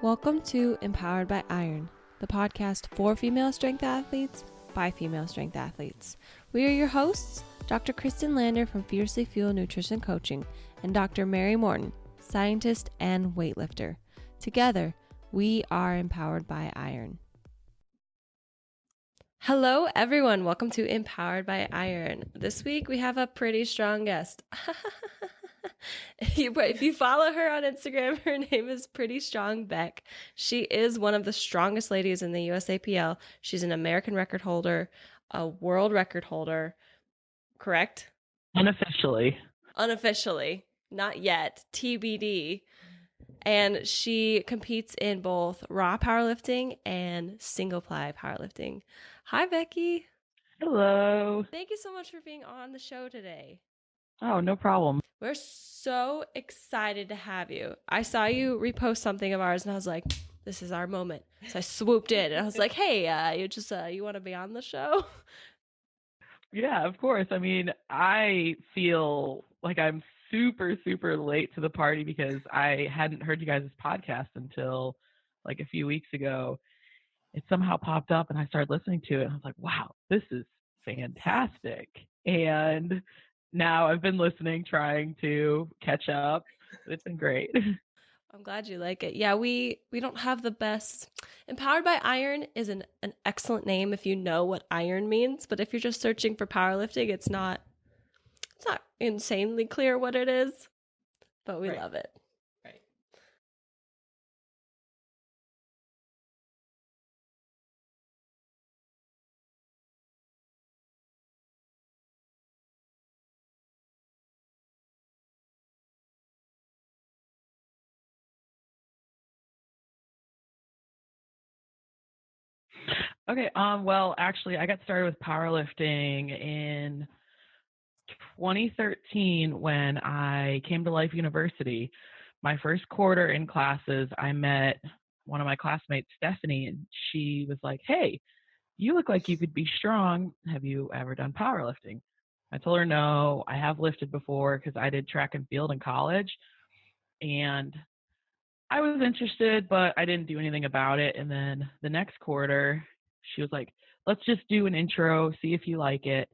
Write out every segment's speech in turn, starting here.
Welcome to Empowered by Iron, the podcast for female strength athletes by female strength athletes. We are your hosts, Dr. Kristen Lander from Fiercely Fuel Nutrition Coaching and Dr. Mary Morton, scientist and weightlifter. Together, we are Empowered by Iron. Hello, everyone. Welcome to Empowered by Iron. This week, we have a pretty strong guest. If you follow her on Instagram, her name is Pretty Strong Beck. She is one of the strongest ladies in the USAPL. She's an American record holder, a world record holder, correct? Unofficially. Unofficially, not yet, TBD. And she competes in both raw powerlifting and single-ply powerlifting. Hi, Becky. Hello. Thank you so much for being on the show today. Oh, no problem. We're so excited to have you. I saw you repost something of ours and I was like, this is our moment. So I swooped in and I was like, hey, you want to be on the show? Yeah, of course. I mean, I feel like I'm super, super late to the party because I hadn't heard you guys' podcast until like a few weeks ago. It somehow popped up and I started listening to it. And I was like, wow, this is fantastic. And now I've been listening, trying to catch up. It's been great. I'm glad you like it. Yeah, we don't have the best. Empowered by Iron is an excellent name if you know what iron means, but if you're just searching for powerlifting, it's not insanely clear what it is, but we love it. Right. Okay. Well, actually, I got started with powerlifting in 2013 when I came to Life University. My first quarter in classes, I met one of my classmates, Stephanie, and she was like, hey, you look like you could be strong. Have you ever done powerlifting? I told her no. I have lifted before because I did track and field in college. And I was interested, but I didn't do anything about it. And then the next quarter, she was like, let's just do an intro, see if you like it.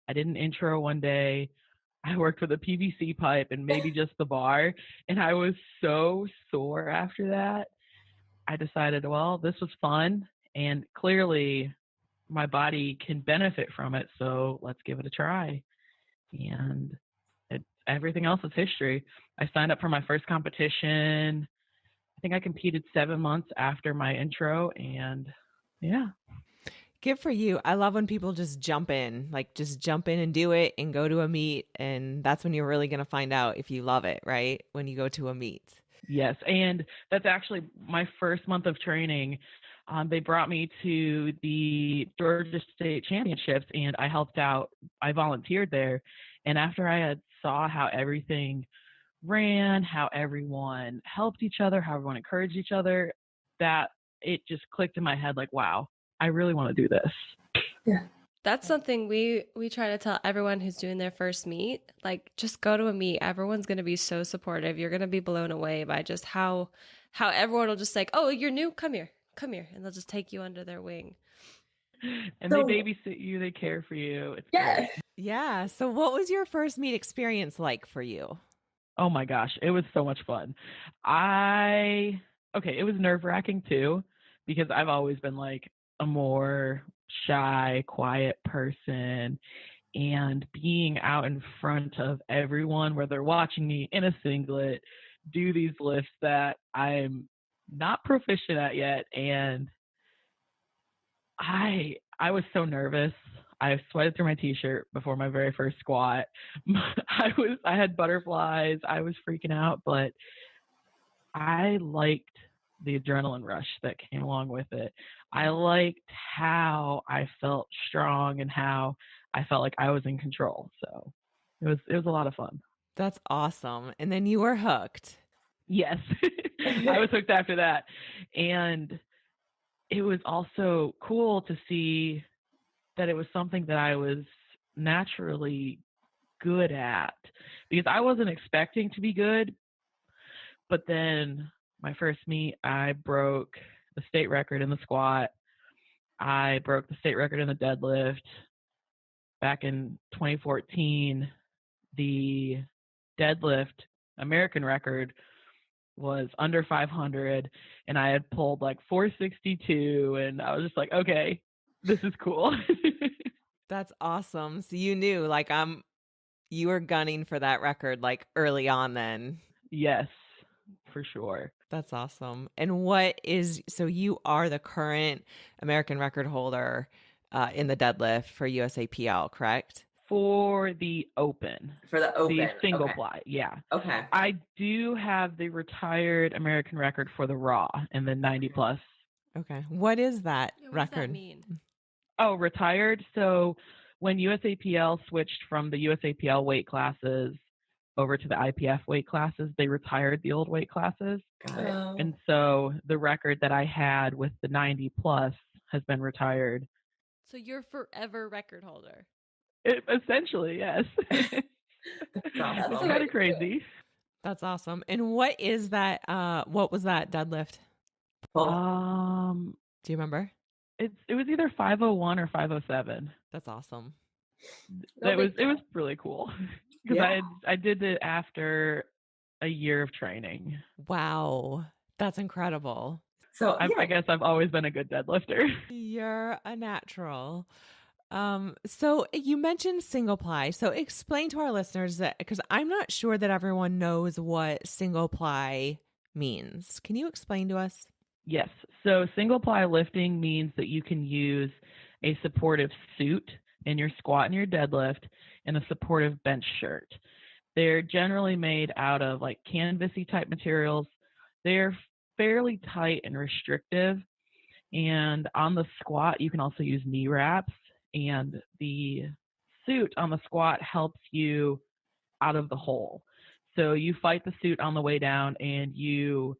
I did an intro one day. I worked with a PVC pipe and maybe just the bar. And I was so sore after that. I decided, well, this was fun. And clearly my body can benefit from it. So let's give it a try. And everything else is history. I signed up for my first competition. I think I competed 7 months after my intro, and yeah. Good for you. I love when people just jump in and do it and go to a meet. And that's when you're really going to find out if you love it, right? When you go to a meet. Yes. And that's actually my first month of training. They brought me to the Georgia State Championships and I helped out. I volunteered there. And after I had saw how everything ran, how everyone helped each other, how everyone encouraged each other, that it just clicked in my head like, wow, I really want to do this. Yeah. That's something we try to tell everyone who's doing their first meet, like just go to a meet. Everyone's going to be so supportive. You're going to be blown away by just how everyone will just like, oh, you're new, come here. And they'll just take you under their wing. And they babysit you, they care for you. It's great. Yeah. So what was your first meet experience like for you? Oh my gosh, it was so much fun. It was nerve-wracking too, because I've always been like a more shy, quiet person, and being out in front of everyone where they're watching me in a singlet do these lifts that I'm not proficient at yet, and I was so nervous. I sweated through my t-shirt before my very first squat. I had butterflies. I was freaking out, but I liked the adrenaline rush that came along with it. I liked how I felt strong and how I felt like I was in control. So it was a lot of fun. That's awesome. And then you were hooked. Yes. I was hooked after that. And it was also cool to see that it was something that I was naturally good at, because I wasn't expecting to be good, but then My first meet, I broke the state record in the squat. I broke the state record in the deadlift. Back in 2014, the deadlift American record was under 500, and I had pulled like 462, and I was just like, okay, this is cool. That's awesome. So you knew like you were gunning for that record like early on then. Yes, for sure. That's awesome. And so you are the current American record holder in the deadlift for USAPL, correct? For the open. For the open. The single-ply, yeah. Okay. I do have the retired American record for the raw and the 90 plus. Okay. What is that What record? does that mean? Oh, retired. So when USAPL switched from the USAPL weight classes over to the IPF weight classes, they retired the old weight classes. Got it. And so the record that I had with the 90 plus has been retired. So you're forever record holder. Essentially, yes. That's awesome. It's kind of crazy. That's awesome. And what is that? What was that deadlift? Cool. Do you remember? It was either 501 or 507. That's awesome. It was really cool because I did it after a year of training. Wow, that's incredible. So I guess I've always been a good deadlifter. You're a natural. So you mentioned single-ply. So explain to our listeners that, because I'm not sure that everyone knows what single-ply means. Can you explain to us? Yes. So single-ply lifting means that you can use a supportive suit in your squat and your deadlift and a supportive bench shirt. They're generally made out of like canvasy type materials. They're fairly tight and restrictive. And on the squat, you can also use knee wraps. And the suit on the squat helps you out of the hole. So you fight the suit on the way down and you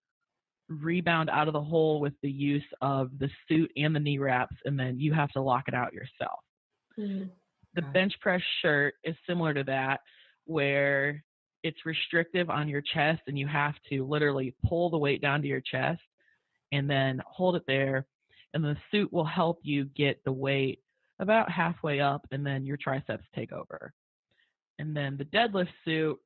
rebound out of the hole with the use of the suit and the knee wraps, and then you have to lock it out yourself. Mm-hmm. The bench press shirt is similar to that, where it's restrictive on your chest and you have to literally pull the weight down to your chest and then hold it there, and the suit will help you get the weight about halfway up, and then your triceps take over. And then the deadlift suit,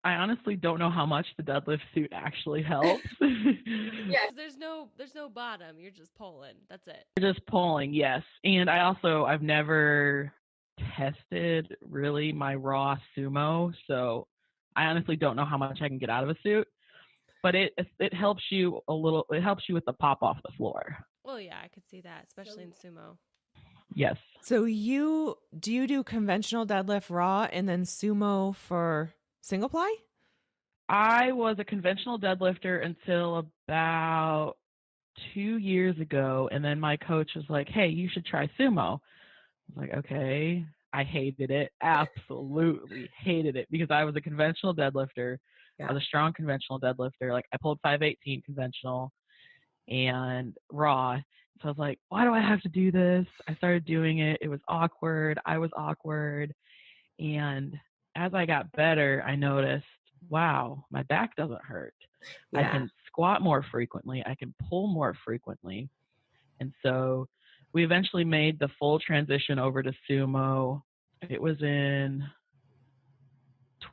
I honestly don't know how much the deadlift suit actually helps. Yeah, there's no bottom. You're just pulling. That's it. You're just pulling, yes. And I've never tested really my raw sumo, so I honestly don't know how much I can get out of a suit. But it helps you a little. It helps you with the pop off the floor. Well, yeah, I could see that, especially in sumo. Yes. So do you do conventional deadlift raw and then sumo for single ply? I was a conventional deadlifter until about 2 years ago, and then my coach was like, hey, you should try sumo. I was like, okay. I hated it. Absolutely hated it because I was a conventional deadlifter. Yeah. I was a strong conventional deadlifter. Like I pulled 518 conventional and raw. So I was like, why do I have to do this? I started doing it. It was awkward. I was awkward. And as I got better, I noticed, wow, my back doesn't hurt. Yeah. I can squat more frequently. I can pull more frequently. And so we eventually made the full transition over to sumo. It was in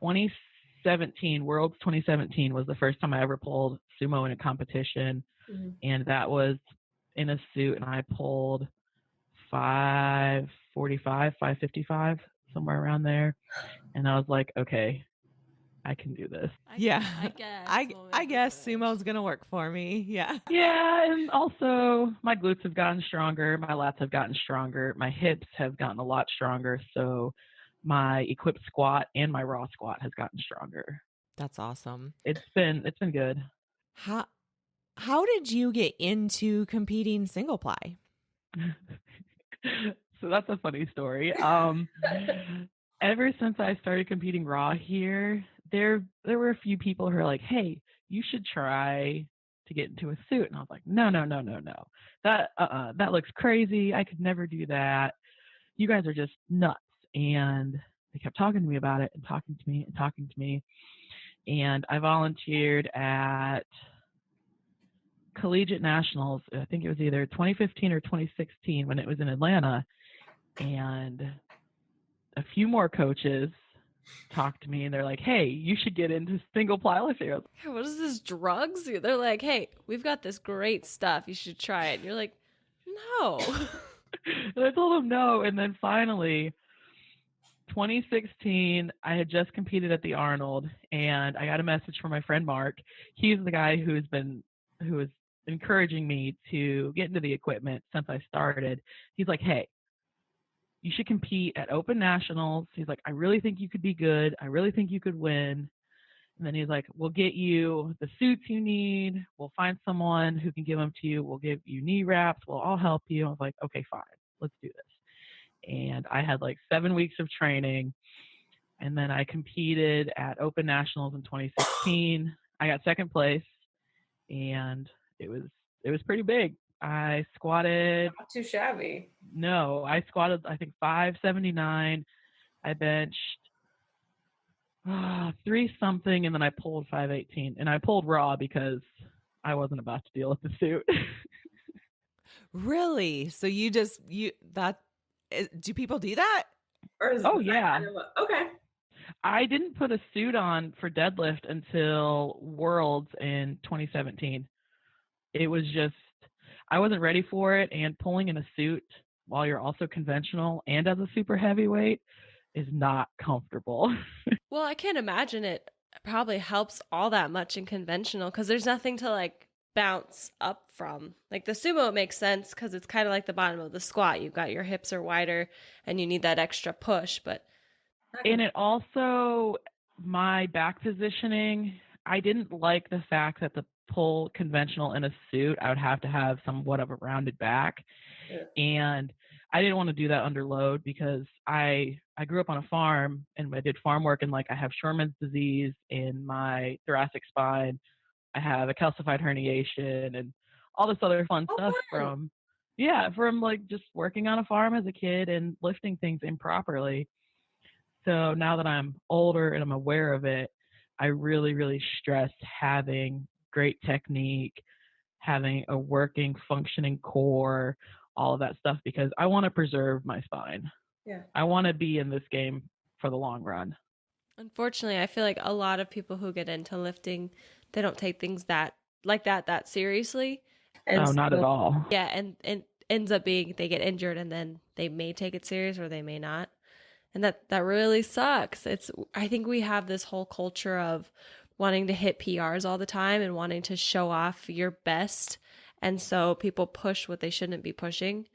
2017, Worlds 2017 was the first time I ever pulled sumo in a competition. Mm-hmm. And that was in a suit, and I pulled 545, 555, somewhere around there. And I was like, okay, I can do this. I guess sumo's going to work for me. Yeah. Yeah. And also my glutes have gotten stronger. My lats have gotten stronger. My hips have gotten a lot stronger. So my equipped squat and my raw squat has gotten stronger. That's awesome. It's been good. How did you get into competing single ply? So that's a funny story. Ever since I started competing raw here, there were a few people who are like, hey, you should try to get into a suit. And I was like, no. That looks crazy. I could never do that. You guys are just nuts. And they kept talking to me about it and talking to me. And I volunteered at collegiate nationals. I think it was either 2015 or 2016 when it was in Atlanta. And a few more coaches talked to me and they're like, hey, you should get into single-ply lifting. I was Yeah, what is this, drugs? They're like, hey, we've got this great stuff. You should try it. And you're like, no. and I told them no. And then finally, 2016, I had just competed at the Arnold, and I got a message from my friend Mark. He's the guy who is encouraging me to get into the equipment since I started. He's like, hey, you should compete at Open Nationals. He's like, I really think you could be good. I really think you could win. And then he's like, we'll get you the suits you need. We'll find someone who can give them to you. We'll give you knee wraps. We'll all help you. I was like, okay, fine. Let's do this. And I had like 7 weeks of training. And then I competed at Open Nationals in 2016. I got second place, and it was pretty big. I squatted. Not too shabby. No, I squatted, I think, 579. I benched 3 something, and then I pulled 518. And I pulled raw because I wasn't about to deal with the suit. Really? So do people do that? Or is Oh, that yeah. kind of okay. I didn't put a suit on for deadlift until Worlds in 2017. It was just, I wasn't ready for it, and pulling in a suit while you're also conventional and as a super heavyweight is not comfortable. Well, I can't imagine it probably helps all that much in conventional because there's nothing to like bounce up from. Like the sumo, it makes sense because it's kind of like the bottom of the squat. You've got your hips are wider and you need that extra push. But And it also, my back positioning, I didn't like the fact that the pull conventional in a suit, I would have to have somewhat of a rounded back. Yeah. And I didn't want to do that under load because I grew up on a farm and I did farm work, and like I have Shorman's disease in my thoracic spine. I have a calcified herniation and all this other fun stuff Fun. from like just working on a farm as a kid and lifting things improperly. So now that I'm older and I'm aware of it, I really, really stress having great technique, having a working, functioning core, all of that stuff, because I want to preserve my spine. Yeah. I want to be in this game for the long run. unfortunately, I feel like a lot of people who get into lifting, they don't take things that seriously. And Oh, not at all. Yeah, and ends up being they get injured and then they may take it serious or they may not. And that really sucks. I think we have this whole culture of wanting to hit PRs all the time and wanting to show off your best. And so people push what they shouldn't be pushing.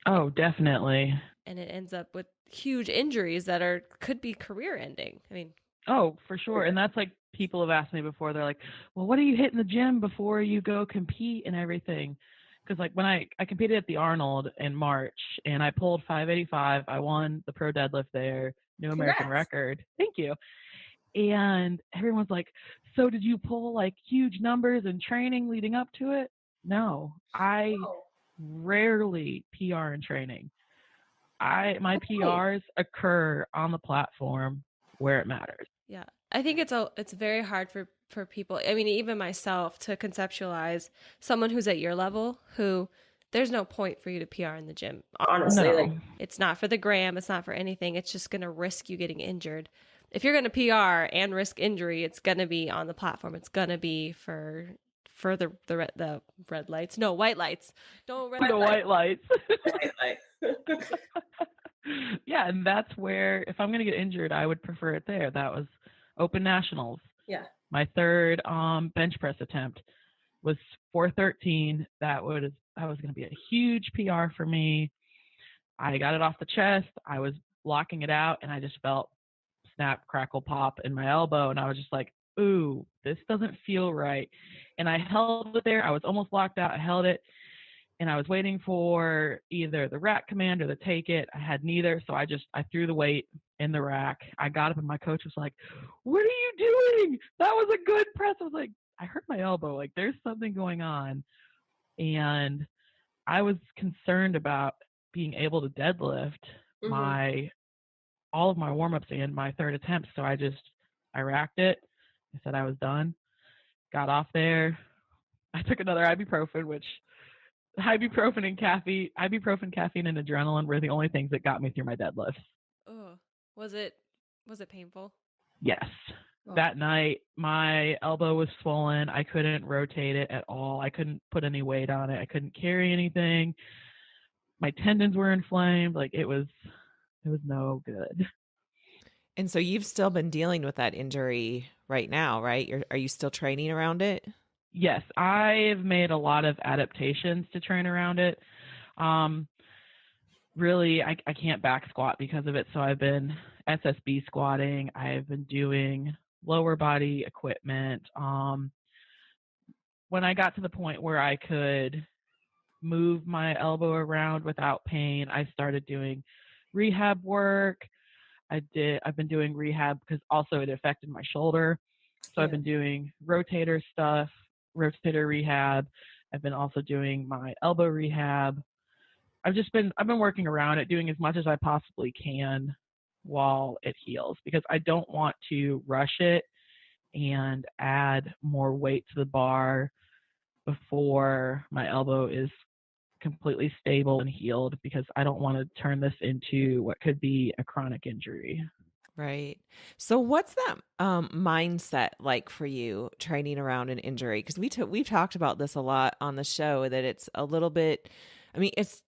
Oh, definitely. And it ends up with huge injuries that could be career ending. I mean, Oh, for sure. And that's like people have asked me before. They're like, well, what do you hit in the gym before you go compete and everything? Because like when I competed at the Arnold in March and I pulled 585, I won the pro deadlift there, new American Congrats. record. Thank you. And everyone's like, so did you pull like huge numbers in training leading up to it? No, I Oh, rarely PR in training. My PRs occur on the platform where it matters. yeah. I think it's very hard for people. I mean, even myself to conceptualize someone who's at your level who there's no point for you to PR in the gym. honestly, No. like It's not for the gram. It's not for anything. It's just going to risk you getting injured. If you're going to PR and risk injury, it's going to be on the platform. It's going to be for the red lights. No, white lights. Don't red The lights. white lights. like Yeah, and that's where, if I'm going to get injured, I would prefer it there. That was Open Nationals. yeah. My third bench press attempt was 413. That was going to be a huge PR for me. I got it off the chest. I was blocking it out, and I just felt snap, crackle, pop in my elbow, and I was just like, ooh, this doesn't feel right. And I held it there. I was almost locked out. I held it, and I was waiting for either the rack command or the take it. I had neither, so I threw the weight in the rack. I got up, and my coach was like, what are you doing? That was a good press. I was like, I hurt my elbow. Like, there's something going on. And I was concerned about being able to deadlift all of my warm-ups and my third attempt. So I racked it. I said I was done. Got off there, I took another ibuprofen, which ibuprofen, caffeine, and adrenaline were the only things that got me through my deadlifts. Oh, was it painful? Yes. Oh. That night, my elbow was swollen. I couldn't rotate it at all. I couldn't put any weight on it. I couldn't carry anything. My tendons were inflamed. Like it was no good. And so you've still been dealing with that injury right now, right? Are you still training around it? Yes, I've made a lot of adaptations to train around it. Really, I can't back squat because of it. So I've been SSB squatting. I've been doing lower body equipment. When I got to the point where I could move my elbow around without pain, I started doing rehab work. I've been doing rehab because also it affected my shoulder. So I've been doing rotator rehab. I've been also doing my elbow rehab. I've been working around it, doing as much as I possibly can while it heals, because I don't want to rush it and add more weight to the bar before my elbow is completely stable and healed, because I don't want to turn this into what could be a chronic injury. Right. So what's that mindset like for you training around an injury? Because we've talked about this a lot on the show, that it's a little bit, I mean, it's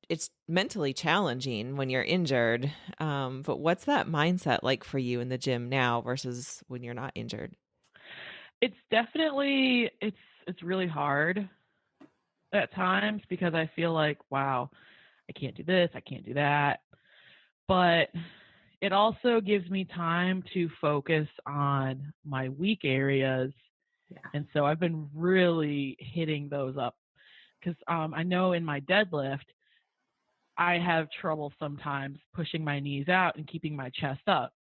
mentally challenging when you're injured. But what's that mindset like for you in the gym now versus when you're not injured? It's definitely, it's really hard at times, because I feel like, wow, I can't do this, I can't do that. But it also gives me time to focus on my weak areas. Yeah. And so I've been really hitting those up, because I know in my deadlift, I have trouble sometimes pushing my knees out and keeping my chest up.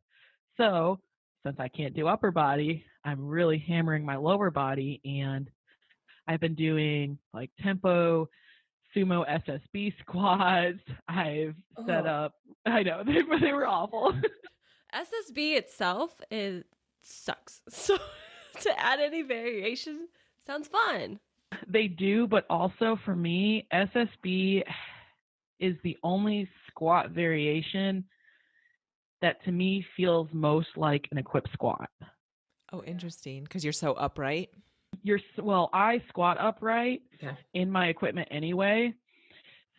So since I can't do upper body, I'm really hammering my lower body, and I've been doing like tempo sumo SSB squats. I've set up, I know, they were awful. SSB itself sucks. So to add any variation sounds fun. They do, but also for me, SSB is the only squat variation that to me feels most like an equipped squat. Oh, interesting. Because you're so upright. I squat upright in my equipment anyway.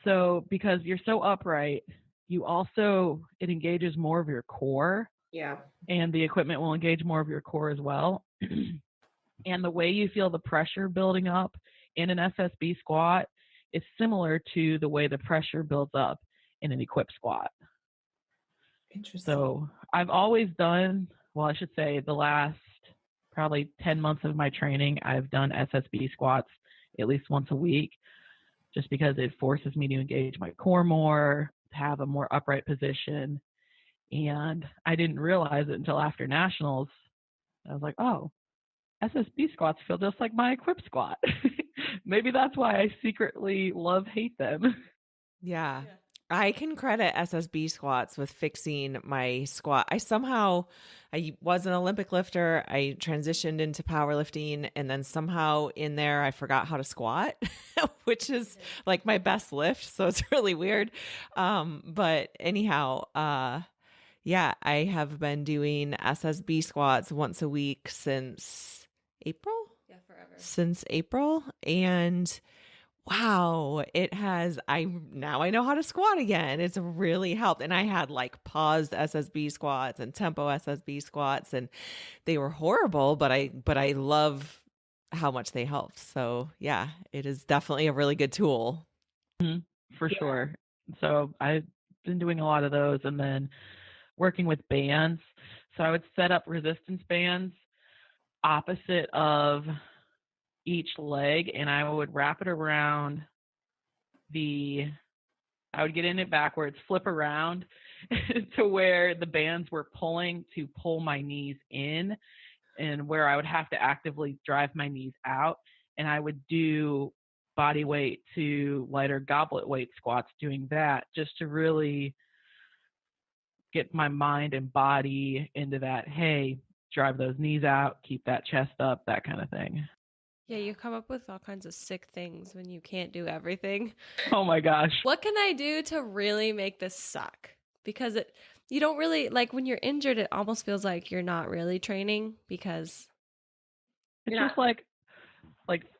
So because you're so upright, it engages more of your core. Yeah. And the equipment will engage more of your core as well. And the way you feel the pressure building up in an SSB squat is similar to the way the pressure builds up in an equipped squat. Interesting. So I've always done, I should say the last probably 10 months of my training, I've done SSB squats at least once a week, just because it forces me to engage my core more, to have a more upright position. And I didn't realize it until after nationals. I was like, oh, SSB squats feel just like my equipped squat. Maybe that's why I secretly hate them. Yeah. I can credit SSB squats with fixing my squat. I was an Olympic lifter. I transitioned into powerlifting, and then somehow in there I forgot how to squat, which is like my best lift. So it's really weird. But anyhow, yeah, I have been doing SSB squats once a week since April. Yeah, forever. Since April. And wow, I know how to squat again. It's really helped. And I had like paused SSB squats and tempo SSB squats, and they were horrible, but I love how much they helped. So yeah, it is definitely a really good tool. For sure. So I've been doing a lot of those, and then working with bands. So I would set up resistance bands opposite of each leg, and I would wrap it around I would get in it backwards, flip around to where the bands were pulling to pull my knees in, and where I would have to actively drive my knees out. And I would do body weight to lighter goblet weight squats doing that, just to really get my mind and body into that, hey, drive those knees out, keep that chest up, that kind of thing. Yeah, you come up with all kinds of sick things when you can't do everything. Oh my gosh. What can I do to really make this suck? Because you don't really, like, when you're injured, it almost feels like you're not really training because It's you're just like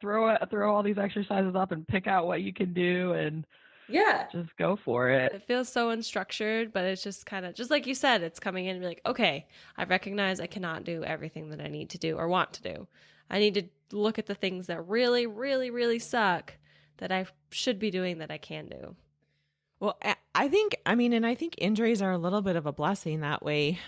throw all these exercises up and pick out what you can do and yeah. just go for it. It feels so unstructured, but it's just kind of, just like you said, it's coming in and be like, okay, I recognize I cannot do everything that I need to do or want to do. I need to look at the things that really, really, really suck that I should be doing that I can do. Well, I think injuries are a little bit of a blessing that way,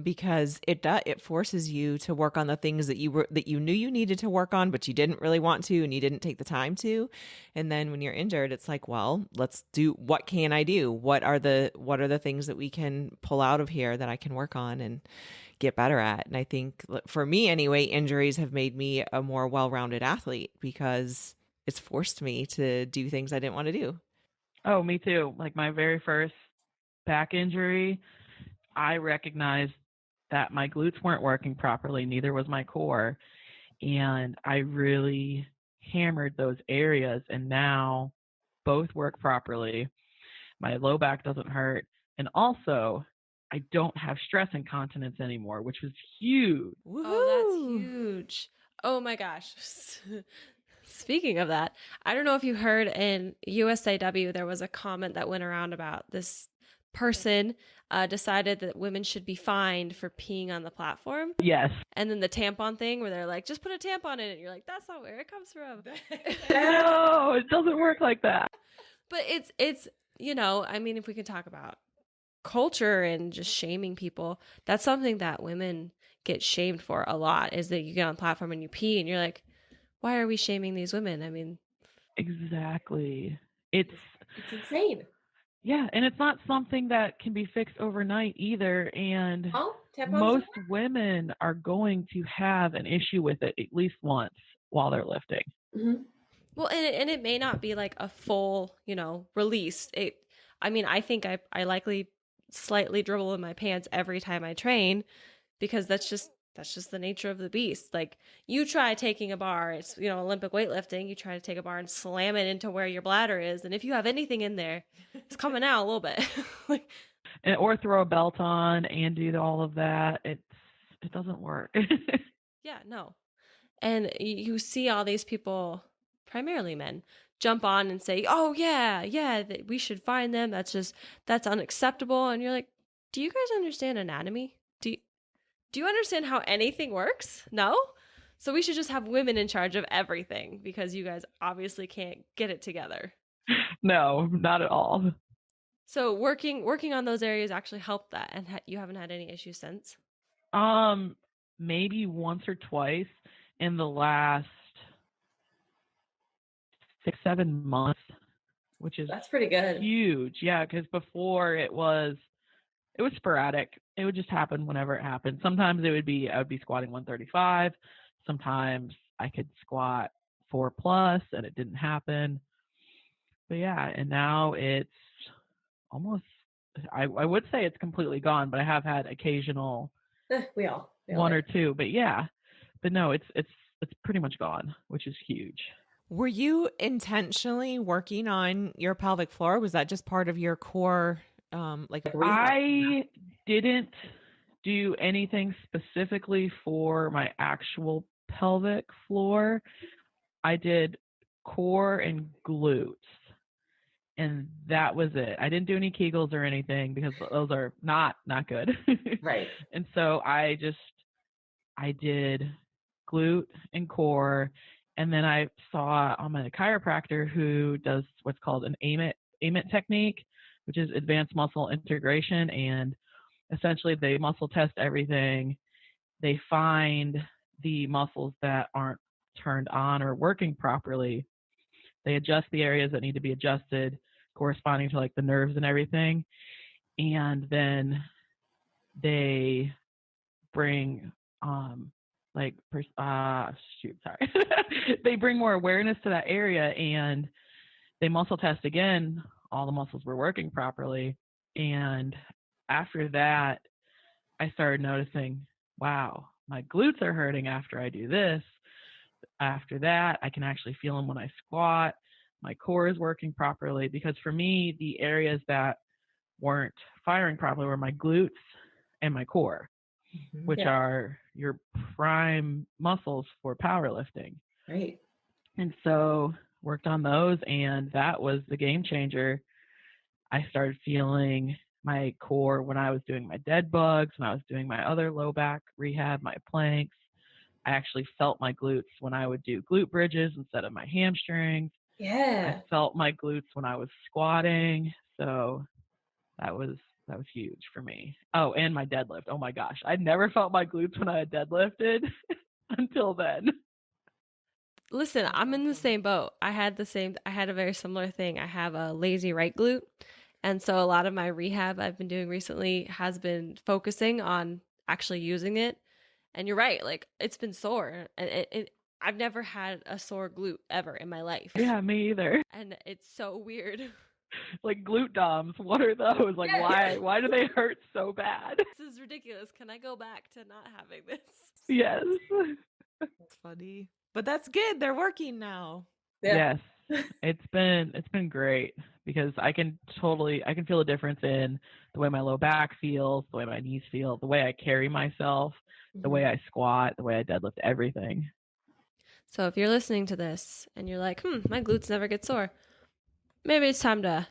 because it forces you to work on the things that you knew you needed to work on, but you didn't really want to, and you didn't take the time to. And then when you're injured, it's like, well, let's do, what can I do? What are the things that we can pull out of here that I can work on and get better at? And I think for me anyway, injuries have made me a more well-rounded athlete because it's forced me to do things I didn't want to do. Oh, me too. Like my very first back injury, I recognized that my glutes weren't working properly, neither was my core. And I really hammered those areas, and now both work properly. My low back doesn't hurt. And also, I don't have stress incontinence anymore, which was huge. Woo-hoo. Oh, that's huge. Oh my gosh. Speaking of that, I don't know if you heard in USAW, there was a comment that went around about this person decided that women should be fined for peeing on the platform. Yes. And then the tampon thing where they're like, just put a tampon in it. You're like, that's not where it comes from. No, it doesn't work like that. But it's, I mean, if we can talk about culture and just shaming people, that's something that women get shamed for a lot, is that you get on the platform and you pee and you're like, why are we shaming these women? I mean, exactly. It's insane. Yeah, and it's not something that can be fixed overnight either. And most women are going to have an issue with it at least once while they're lifting. Mm-hmm. Well, and it may not be like a full, release. I think I likely slightly dribble in my pants every time I train because that's just the nature of the beast. Like, you try taking a bar, it's, Olympic weightlifting, you try to take a bar and slam it into where your bladder is. And if you have anything in there, it's coming out a little bit. Or throw a belt on and do all of that. It doesn't work. Yeah, no. And you see all these people, primarily men, jump on and say, oh yeah, we should find them. That's unacceptable. And you're like, do you guys understand anatomy? Do you understand how anything works? No? So we should just have women in charge of everything because you guys obviously can't get it together. No, not at all. So working on those areas actually helped that, and you haven't had any issues since? Maybe once or twice in the last 6-7 months, which is that's pretty good. Huge. Yeah, because before it was sporadic. It would just happen whenever it happened. Sometimes I would be squatting 135. Sometimes I could squat 4+ and it didn't happen. But yeah, and now it's almost, I would say it's completely gone, but I have had occasional we all one or two. But yeah, but no, it's pretty much gone, which is huge. Were you intentionally working on your pelvic floor? Was that just part of your core? I didn't do anything specifically for my actual pelvic floor. I did core and glutes, and that was it. I didn't do any Kegels or anything because those are not good. Right. And so I did glute and core, and then I saw I'm a chiropractor who does what's called an AMIT technique, which is advanced muscle integration. And essentially they muscle test everything. They find the muscles that aren't turned on or working properly. They adjust the areas that need to be adjusted corresponding to like the nerves and everything. And then they bring they bring more awareness to that area, and they muscle test again. All the muscles were working properly. And after that, I started noticing, wow, my glutes are hurting after I do this. After that, I can actually feel them when I squat. My core is working properly, because for me, the areas that weren't firing properly were my glutes and my core, which are your prime muscles for powerlifting. Right. And so worked on those, and that was the game changer. I started feeling my core when I was doing my dead bugs, when I was doing my other low back rehab, my planks. I actually felt my glutes when I would do glute bridges instead of my hamstrings. Yeah. I felt my glutes when I was squatting. So that was huge for me. Oh, and my deadlift. Oh my gosh. I never felt my glutes when I had deadlifted until then. Listen, I'm in the same boat. I had a very similar thing. I have a lazy right glute. And so a lot of my rehab I've been doing recently has been focusing on actually using it. And you're right, like it's been sore. And I've never had a sore glute ever in my life. Yeah, me either. And it's so weird. Like glute DOMs, what are those? Like why do they hurt so bad? This is ridiculous. Can I go back to not having this? Yes. That's funny. But that's good. They're working now. Yeah. Yes. It's been great, because I can feel a difference in the way my low back feels, the way my knees feel, the way I carry myself, the way I squat, the way I deadlift, everything. So if you're listening to this and you're like, my glutes never get sore, maybe it's time to,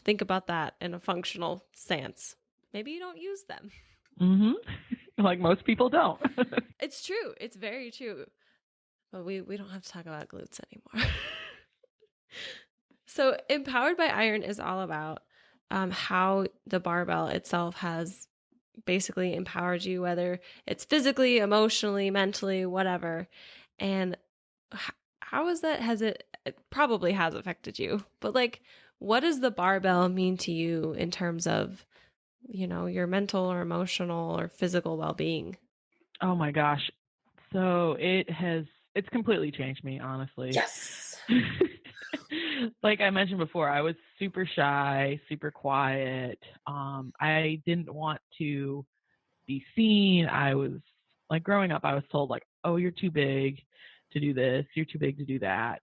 think about that in a functional stance. Maybe you don't use them. Mm-hmm. Like most people don't. It's true. It's very true. But we don't have to talk about glutes anymore. So Empowered by Iron is all about how the barbell itself has basically empowered you, whether it's physically, emotionally, mentally, whatever. And how is that? It probably has affected you, but like, what does the barbell mean to you in terms of, your mental or emotional or physical well-being? Oh my gosh. So it's completely changed me, honestly. Yes. Like I mentioned before, I was super shy, super quiet. I didn't want to be seen. I was like, growing up, I was told like, oh, you're too big to do this. You're too big to do that.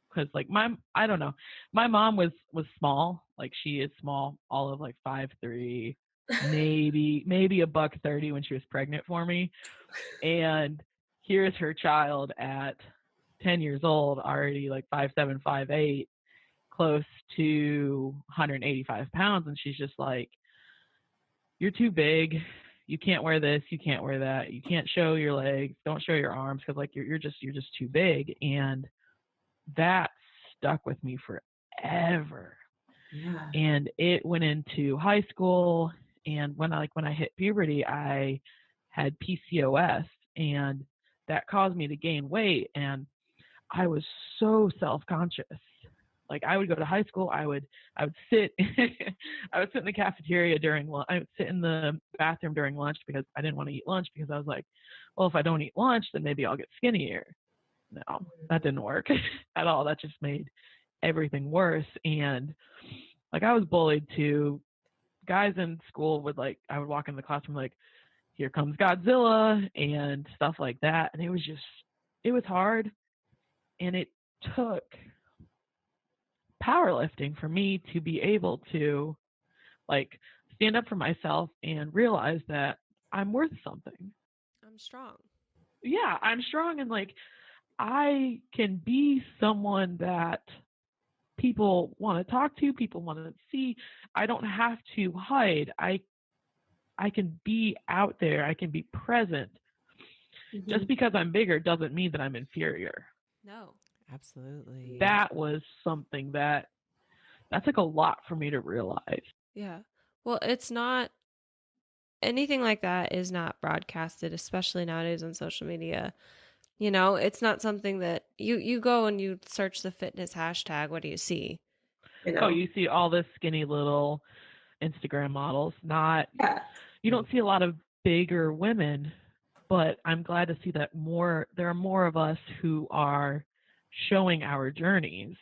Because like I don't know. My mom was small. Like she is small, all of like 5'3", maybe $130 when she was pregnant for me. And here's her child at 10 years old, already like 5'7", 5'8", close to 185 pounds. And she's just like, you're too big. You can't wear this. You can't wear that. You can't show your legs. Don't show your arms, because like you're just too big. And that stuck with me forever. Yeah. And it went into high school. And when I hit puberty, I had PCOS, and that caused me to gain weight. And I was so self-conscious. Like I would go to high school, I would sit I would sit in the cafeteria during lunch. I would sit in the bathroom during lunch, because I didn't want to eat lunch, because I was like, well, if I don't eat lunch, then maybe I'll get skinnier. No, that didn't work at all. That just made everything worse. And like I was bullied too. Guys in school I would walk in the classroom like, here comes Godzilla and stuff like that. And it was hard. And it took powerlifting for me to be able to like stand up for myself and realize that I'm worth something. I'm strong. Yeah, I'm strong, and like I can be someone that people want to talk to, people want to see. I don't have to hide. I can be out there. I can be present. Mm-hmm. Just because I'm bigger doesn't mean that I'm inferior. No. Absolutely. That was something that took a lot for me to realize. Yeah. Well, it's not anything like that is not broadcasted, especially nowadays on social media. It's not something that you go and you search the fitness hashtag. What do you see? Oh, you see all the skinny little Instagram models. You don't see a lot of bigger women, but I'm glad to see that there are more of us who are showing our journeys.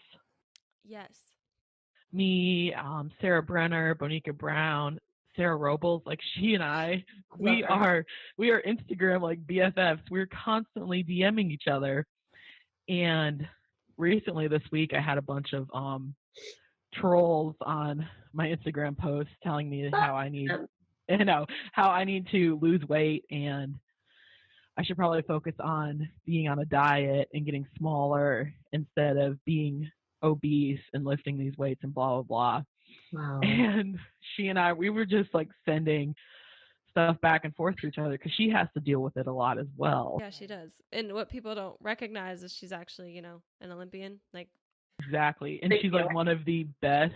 Yes. Me, Sarah Brenner, Bonica Brown, Sarah Robles, like she and I, we are Instagram like BFFs. We're constantly DMing each other. And recently this week, I had a bunch of trolls on my Instagram post telling me how I need, how I need to lose weight, and I should probably focus on being on a diet and getting smaller instead of being obese and lifting these weights and blah, blah, blah. Wow. And she and I, we were just like sending stuff back and forth to each other because she has to deal with it a lot as well. Yeah, she does. And what people don't recognize is she's actually, you know, an Olympian. Like, exactly. And she's like one of the best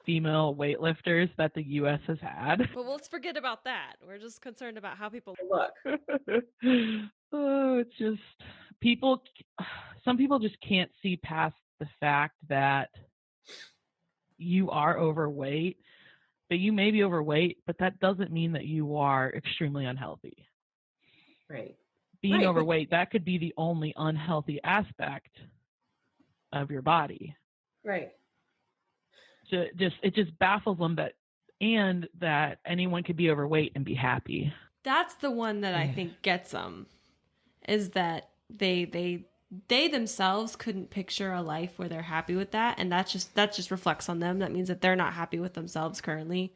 female weightlifters that the U.S. has had. But let's forget about that. We're just concerned about how people Look. Oh, it's just some people just can't see past the fact that you are overweight, but you may be overweight, but that doesn't mean that you are extremely unhealthy. Right. Being overweight, that could be the only unhealthy aspect of your body. Right. So it just baffles them that anyone could be overweight and be happy. That's the one that I think gets them, is that they themselves couldn't picture a life where they're happy with that, and that just reflects on them. That means that they're not happy with themselves currently.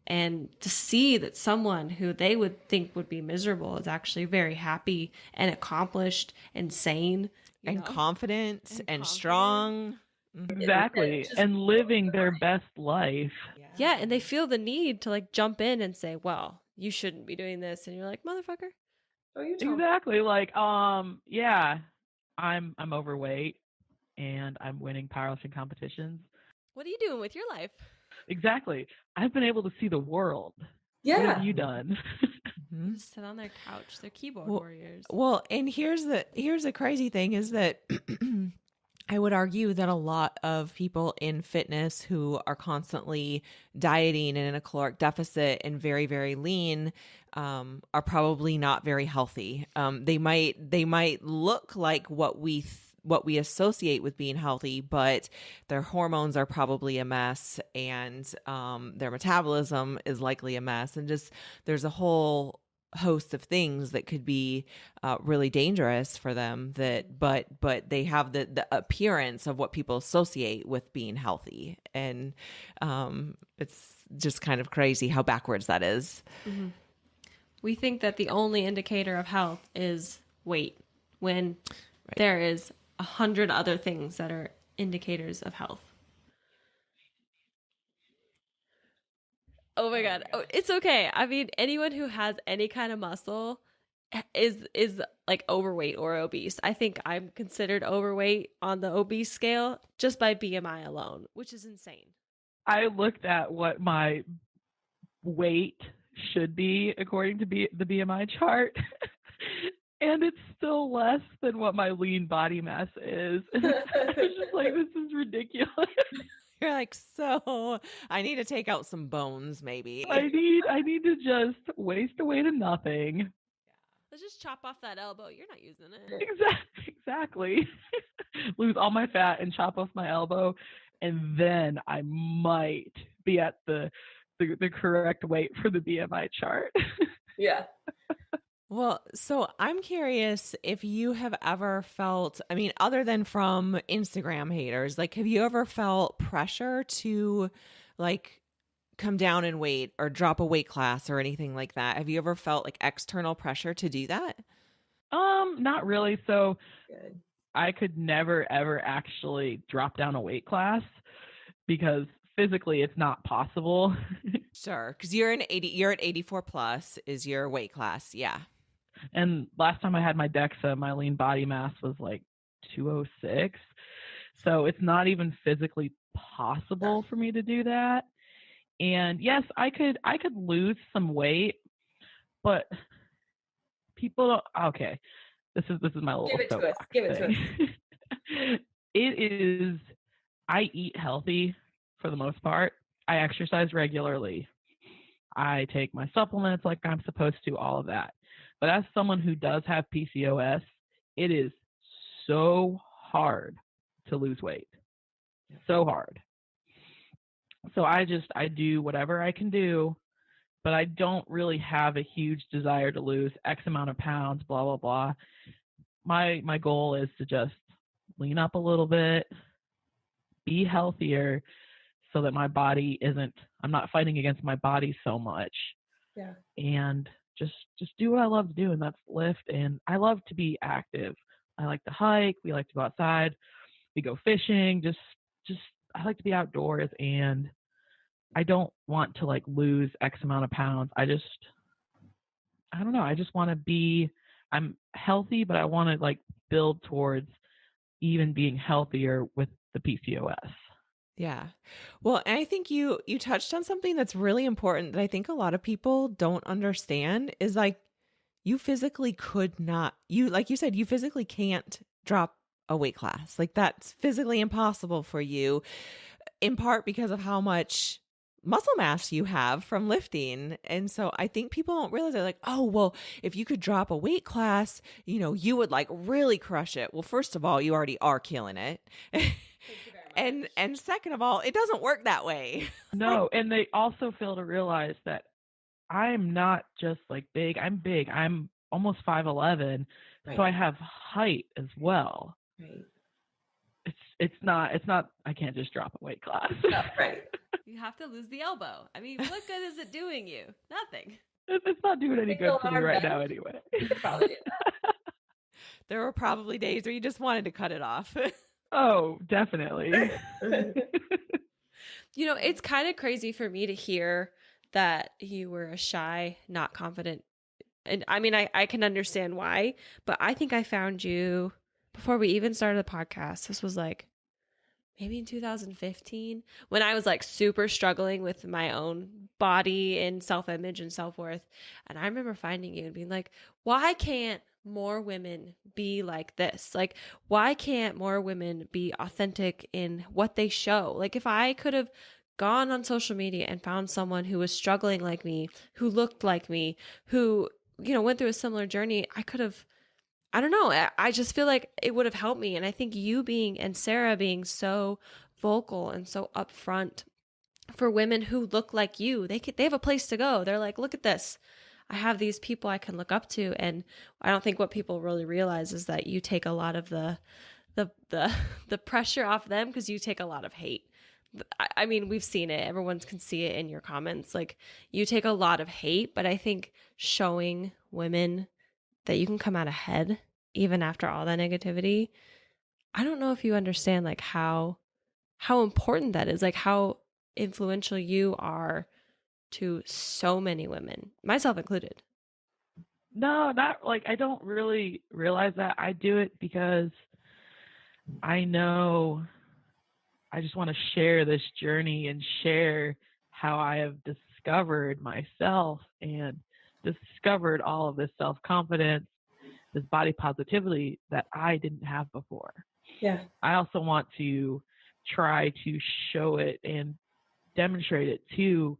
And to see that someone who they would think would be miserable is actually very happy and accomplished and sane and confident and strong. Exactly. And living their best life. Yeah, and they feel the need to like jump in and say, well, you shouldn't be doing this. And you're like, motherfucker. Oh, you exactly. Like, yeah, I'm overweight and I'm winning powerlifting competitions. What are you doing with your life? Exactly. I've been able to see the world. Yeah. What have you done? Just sit on their couch. They're keyboard warriors. Well, and here's the crazy thing is that I would argue that a lot of people in fitness who are constantly dieting and in a caloric deficit and very, very lean are probably not very healthy. They might look like what we associate with being healthy, but their hormones are probably a mess, and their metabolism is likely a mess, and just there's a whole host of things that could be really dangerous for them, but they have the appearance of what people associate with being healthy, and it's just kind of crazy how backwards that is. Mm-hmm. We think that the only indicator of health is weight, when there is 100 other things that are indicators of health. Oh my God. Oh, it's okay. I mean, anyone who has any kind of muscle is like overweight or obese. I think I'm considered overweight on the obese scale just by BMI alone, which is insane. I looked at what my weight should be according to the BMI chart. And it's still less than what my lean body mass is. I was just like, this is ridiculous. You're like, so I need to take out some bones, maybe. I need to just waste away to nothing. Yeah. Let's just chop off that elbow. You're not using it. Exactly. Lose all my fat and chop off my elbow, and then I might be at the correct weight for the BMI chart. Yeah. Well, so I'm curious if you have ever felt, I mean, other than from Instagram haters, like, have you ever felt pressure to like come down in weight or drop a weight class or anything like that? Have you ever felt like external pressure to do that? Not really. So Good. I could never, ever actually drop down a weight class because physically it's not possible. Sure. Cause you're at 84 plus is your weight class. Yeah. And last time I had my DEXA, my lean body mass was like 206. So it's not even physically possible for me to do that. And yes, I could lose some weight, but people don't, okay. This is my little Give it to us. Give it to us. It is, I eat healthy for the most part. I exercise regularly. I take my supplements like I'm supposed to, all of that. But as someone who does have PCOS, it is so hard to lose weight. So hard. So I do whatever I can do, but I don't really have a huge desire to lose X amount of pounds, blah, blah, blah. my goal is to just lean up a little bit, be healthier, so that my body I'm not fighting against my body so much. Yeah. And just do what I love to do, and that's lift. And I love to be active. I like to hike. We like to go outside. We go fishing. Just I like to be outdoors, and I don't want to like lose X amount of pounds. I don't know. I just want to I'm healthy, but I want to like build towards even being healthier with the PCOS. Yeah. Well, and I think you touched on something that's really important that I think a lot of people don't understand is like you physically could not, like you said, you physically can't drop a weight class. Like that's physically impossible for you, in part because of how much muscle mass you have from lifting. And so I think people don't realize they're like, oh, well, if you could drop a weight class, you would like really crush it. Well, first of all, you already are killing it. And second of all, it doesn't work that way. No, and they also fail to realize that I'm not just like big. I'm big. I'm almost 5'11", Right. so I have height as well. Right. It's not. I can't just drop a weight class. No, right. You have to lose the elbow. I mean, what good is it doing you? Nothing. It's not doing any good for me right now bench. anyway. You could probably do that. There were probably days where you just wanted to cut it off. Oh, definitely. It's kind of crazy for me to hear that you were a shy, not confident. And I mean, I can understand why, but I think I found you before we even started the podcast. This was like maybe in 2015 when I was like super struggling with my own body and self-image and self-worth. And I remember finding you and being like, why can't more women be like this? Like, why can't more women be authentic in what they show? Like, if I could have gone on social media and found someone who was struggling like me, who looked like me, who, went through a similar journey, I could have, I don't know. I just feel like it would have helped me. And I think you and Sarah being so vocal and so upfront for women who look like you, they have a place to go. They're like, look at this. I have these people I can look up to. And I don't think what people really realize is that you take a lot of the pressure off them because you take a lot of hate. I mean, we've seen it. Everyone can see it in your comments. Like, you take a lot of hate, but I think showing women that you can come out ahead even after all that negativity, I don't know if you understand like how important that is, like how influential you are to so many women, myself included. No, not like I don't really realize that. I do it because I know I just want to share this journey and share how I have discovered myself and discovered all of this self-confidence, this body positivity that I didn't have before. Yeah. I also want to try to show it and demonstrate it to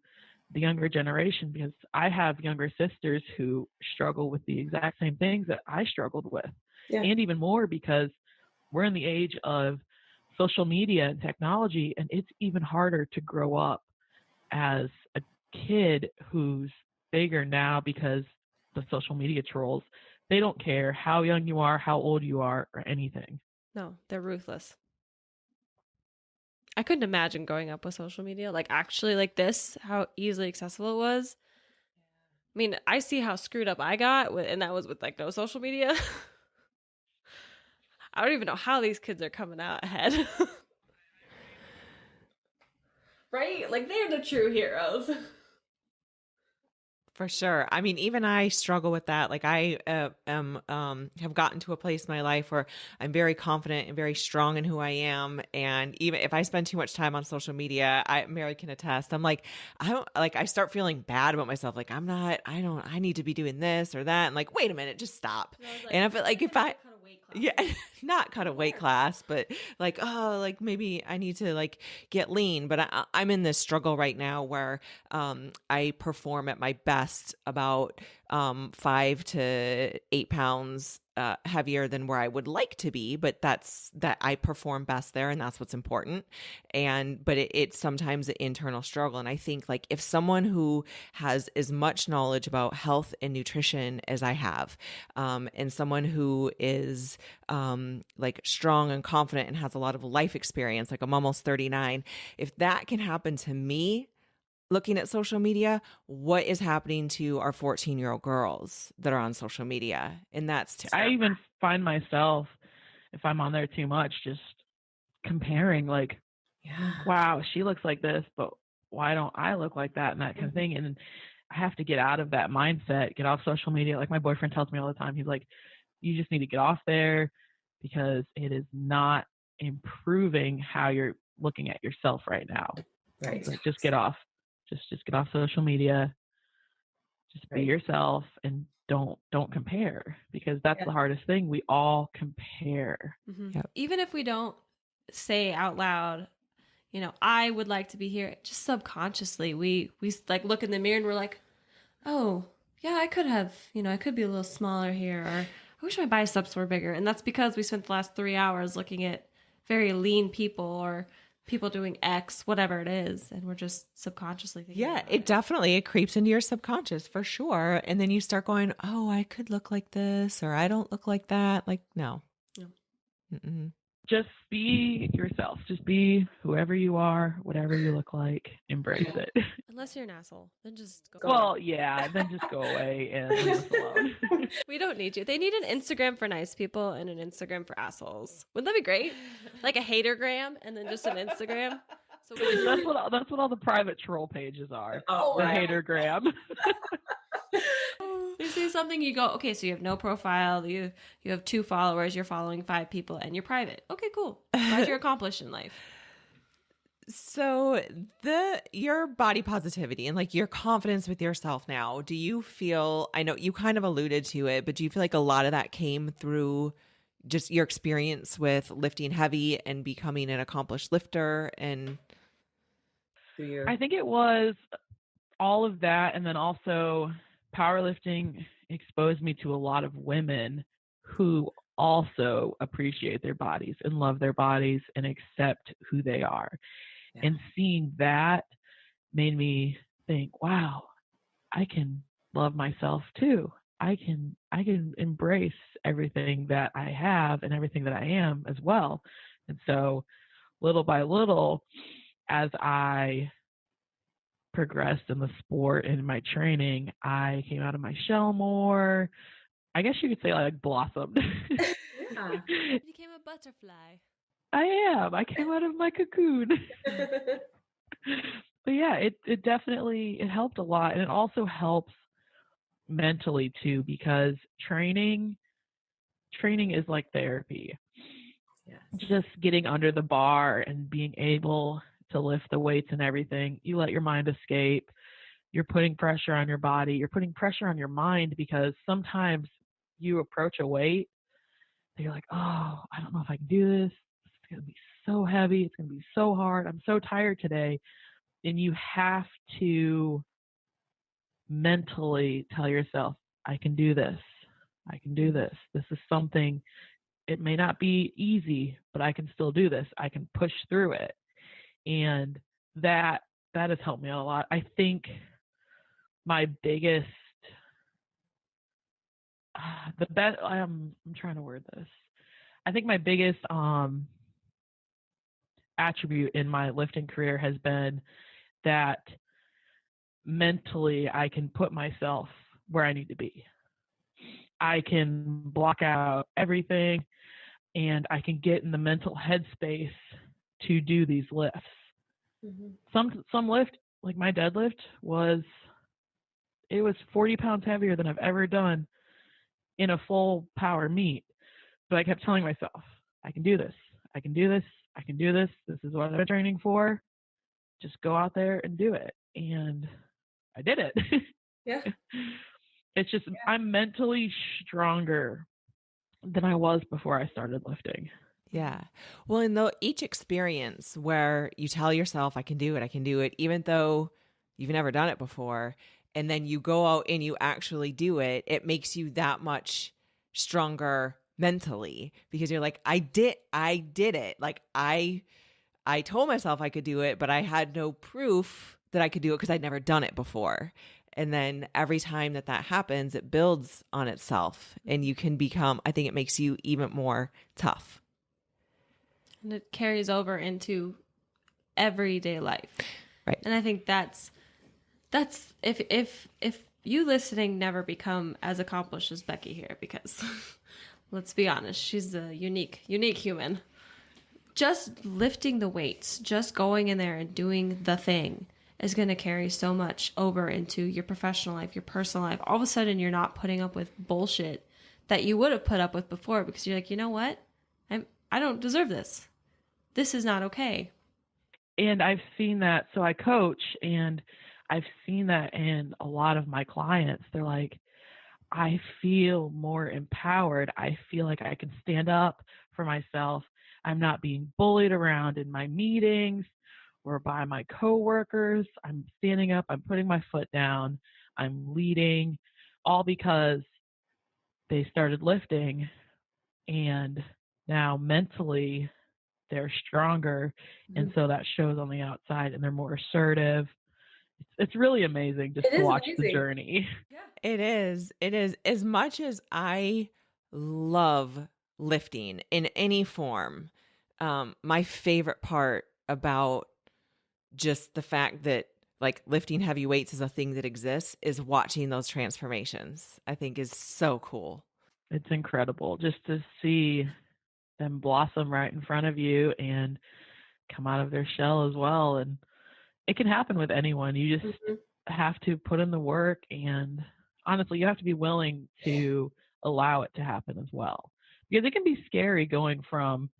the younger generation because I have younger sisters who struggle with the exact same things that I struggled with. Yeah. And even more because we're in the age of social media and technology, and it's even harder to grow up as a kid who's bigger now because the social media trolls, they don't care how young you are, how old you are, or anything. No, they're ruthless. I couldn't imagine growing up with social media, like actually like this, how easily accessible it was. I mean, I see how screwed up I got, and that was with like no social media. I don't even know how these kids are coming out ahead. Right? Like, they're the true heroes. For sure. I mean, even I struggle with that. Like I have gotten to a place in my life where I'm very confident and very strong in who I am. And even if I spend too much time on social media, Mary can attest. I'm like, I start feeling bad about myself. Like I need to be doing this or that. And like, wait a minute, just stop. Like, and I feel like if I cut a weight class. Yeah, not cut a weight class, but like, oh, like maybe I need to like get lean. But I'm in this struggle right now where I perform at my best about 5 to 8 pounds heavier than where I would like to be, but that I perform best there, and that's what's important. But it's sometimes an internal struggle. And I think like if someone who has as much knowledge about health and nutrition as I have, and someone who is like strong and confident and has a lot of life experience, like I'm almost 39, if that can happen to me looking at social media, what is happening to our 14-year-old girls that are on social media? And that's I even find myself, if I'm on there too much, just comparing like, wow, she looks like this, but why don't I look like that, and that kind of thing. And I have to get out of that mindset, get off social media. Like my boyfriend tells me all the time, he's like, you just need to get off there because it is not improving how you're looking at yourself right now. Right. Like, just get off. Just get off social media. Just be yourself and don't compare, because that's the hardest thing. We all compare. Mm-hmm. Yep. Even if we don't say out loud, you know, I would like to be here, just subconsciously we like look in the mirror and we're like, oh yeah, I could have, you know, I could be a little smaller here, or I wish my biceps were bigger. And that's because we spent the last 3 hours looking at very lean people or people doing X, whatever it is, and we're just subconsciously thinking it creeps into your subconscious for sure. And then you start going, oh, I could look like this, or I don't look like that. Like, no. Mm-mm. Just be yourself. Just be whoever you are, whatever you look like. Embrace it. Unless you're an asshole, then just go. Well, yeah, then just go away and leave us alone. We don't need you. They need an Instagram for nice people and an Instagram for assholes. Wouldn't that be great? Like a hatergram and then just an Instagram. So that's what all the private troll pages are. Oh, the right. hatergram. you see something, you go, okay, so you have no profile, you have 2 followers, you're following 5 people, and you're private. Okay, cool. Glad you're accomplished in life. So your body positivity and like your confidence with yourself now, do you feel, I know you kind of alluded to it, but do you feel like a lot of that came through just your experience with lifting heavy and becoming an accomplished lifter? And I think it was all of that, and then also powerlifting exposed me to a lot of women who also appreciate their bodies and love their bodies and accept who they are. Yeah. And seeing that made me think, wow, I can love myself too. I can embrace everything that I have and everything that I am as well. And so little by little, as I progressed in the sport and in my training, I came out of my shell more. I guess you could say I like blossomed. Yeah. You became a butterfly. I am. I came out of my cocoon. But yeah, it definitely, it helped a lot. And it also helps mentally too, because training is like therapy. Yes. Just getting under the bar and being able to lift the weights and everything, you let your mind escape. You're putting pressure on your body. You're putting pressure on your mind, because sometimes you approach a weight and you're like, oh, I don't know if I can do this. It's going to be so heavy. It's going to be so hard. I'm so tired today. And you have to mentally tell yourself, I can do this. I can do this. This is something, it may not be easy, but I can still do this. I can push through it. And that has helped me out a lot. I think my biggest, I'm trying to word this. I think my biggest attribute in my lifting career has been that mentally I can put myself where I need to be. I can block out everything and I can get in the mental headspace to do these lifts. Mm-hmm. Some lift, like my deadlift, was 40 pounds heavier than I've ever done in a full power meet. But I kept telling myself, I can do this. I can do this. I can do this. This is what I've been training for. Just go out there and do it. And I did it. Yeah. It's just, I'm mentally stronger than I was before I started lifting. Yeah. Well, in each experience where you tell yourself, I can do it, even though you've never done it before, and then you go out and you actually do it, it makes you that much stronger mentally because you're like, I did it. Like I told myself I could do it, but I had no proof that I could do it because I'd never done it before. And then every time that happens, it builds on itself and you can become, I think it makes you even more tough. And it carries over into everyday life. Right. And I think that's if you listening never become as accomplished as Becky here, because let's be honest, she's a unique human. Just lifting the weights, just going in there and doing the thing is going to carry so much over into your professional life, your personal life. All of a sudden, you're not putting up with bullshit that you would have put up with before because you're like, you know what? I don't deserve this. This is not okay. And I've seen that. So I coach, and I've seen that in a lot of my clients. They're like, I feel more empowered. I feel like I can stand up for myself. I'm not being bullied around in my meetings or by my coworkers. I'm standing up. I'm putting my foot down. I'm leading, all because they started lifting, and now mentally they're stronger. And so that shows on the outside, and they're more assertive. It's really amazing just to watch the journey. Yeah. It is. It is. As much as I love lifting in any form, my favorite part about just the fact that like lifting heavy weights is a thing that exists is watching those transformations. I think is so cool. It's incredible just to see them blossom right in front of you and come out of their shell as well. And it can happen with anyone. You just have to put in the work, and honestly, you have to be willing to allow it to happen as well. Because it can be scary going from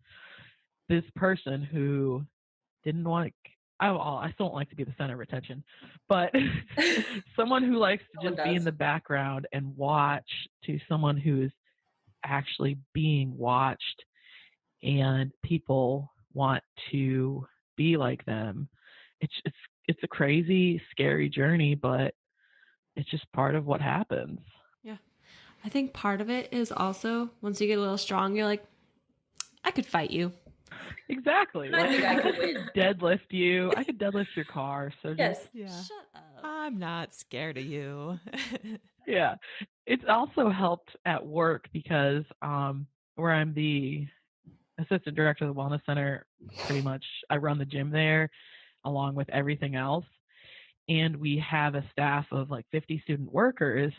this person who didn't want I still don't like to be the center of attention, but someone who likes to just be in the background and watch, to someone who's actually being watched and people want to be like them. It's a crazy, scary journey, but it's just part of what happens. Yeah. I think part of it is also once you get a little strong, you're like, I could fight you. Exactly. Like, I could deadlift you. I could deadlift your car. So just, Shut up. I'm not scared of you. yeah. It's also helped at work because where I'm the assistant director of the wellness center, pretty much I run the gym there along with everything else. And we have a staff of like 50 student workers.